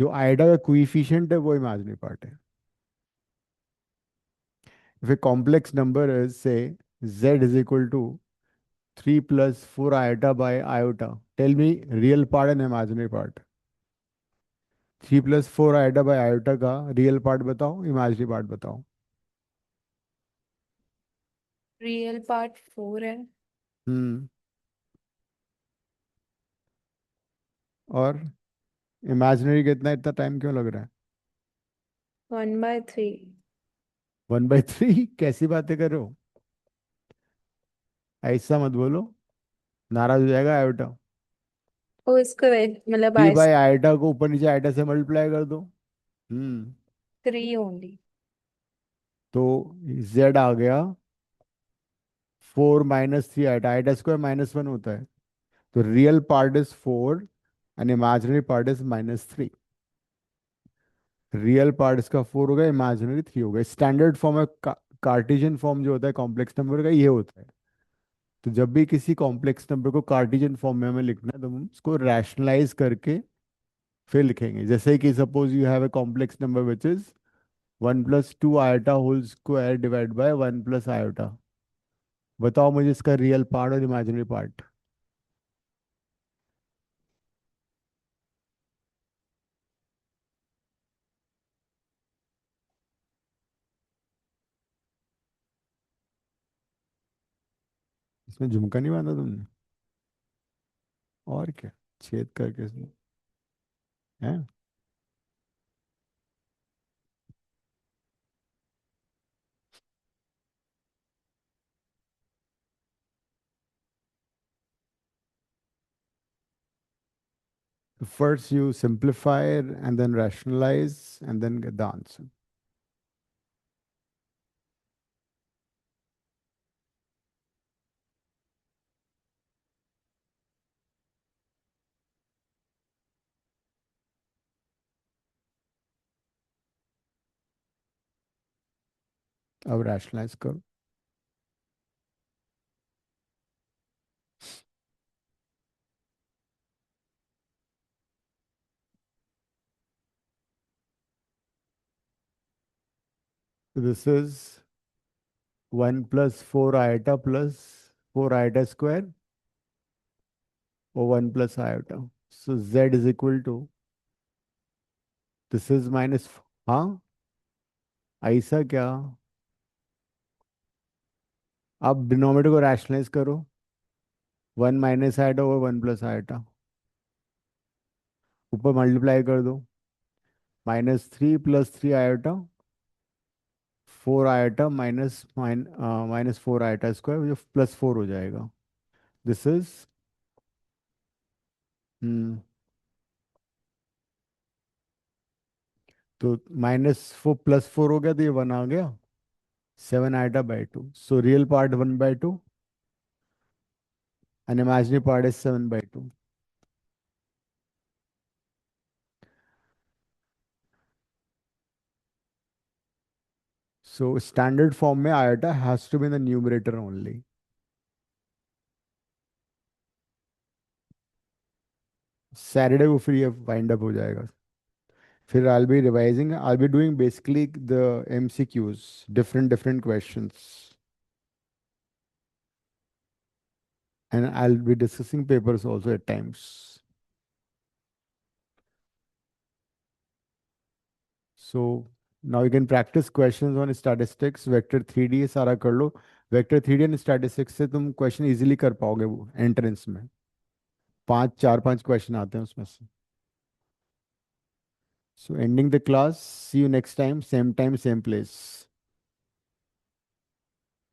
जो आइटा का कोएफिशिएंट है वो इमेजिनरी पार्ट है. If a complex number is, say, z is equal to 3 plus 4 iota by iota, tell me real part and imaginary part. 3 plus 4 iota by iota का real part बताओ, imaginary part बताओ. Real part 4 है. हम्म. और imaginary कितना, इतना time क्यों लग रहा है? 1/3. 1/3? कैसी बातें कर रहे हो? ऐसा मत बोलो, नाराज हो जाएगा आयोटा. ओ इसको मतलब 3 बाई आयोटा को ऊपर नीचे आयोटा से मल्टीप्लाई कर दो. 3 ओनली. तो z आ गया 4 माइनस 3 आयोटा. आयोटा स्क्वायर -1 होता है. तो real part is 4 and imaginary part is -3. Real part इसका 4 हो गया, इमेजिनरी 3 हो गया. स्टैंडर्ड फॉर्म है, कार्टेशियन फॉर्म जो होता है कॉम्प्लेक्स नंबर का, ये होता है. तो जब भी किसी कॉम्प्लेक्स नंबर को कार्टेशियन फॉर्म में हमें लिखना है तो हम उसको रैशनलाइज करके फिर लिखेंगे. जैसे कि suppose you have a complex number which is 1 plus 2 iota whole square divide by 1 plus iota. बताओ मुझे इसका रियल पार्ट और इमेजिनरी पार्ट. इसमें झुमका नहीं बांधा तुमने? और क्या, छेद करके इसमें है. First you simplify and then rationalize and then get the answer. अब rationalize करो. So this is 1 plus 4 iota plus 4 iota square or 1 plus iota. So z is equal to, this is minus, हाँ ऐसा क्या? अब denominator को rationalise करो. 1 minus iota और 1 plus iota, ऊपर मल्टीप्लाई कर दो. -3 plus 3 iota, 4 iota minus 4 iota square, जो +4 हो जाएगा. दिस इज तो -4 +4 हो गया तो ये 1 आ गया. 7 iota by 2. So real part 1/2 and imaginary part is 7/2. So standard form में iota has to be in the numerator only. Saturday को फिर ये वाइंड अप हो जाएगा. फिर I'll be doing basically the MCQs, different questions, and I'll be discussing papers also at times. So now you can practice questions on statistics, vector 3D सारा कर लो. Vector 3D and statistics से तुम question easily कर पाओगे वो entrance में. 5 question आते हैं उसमें से. So ending the class, see you next time, same place.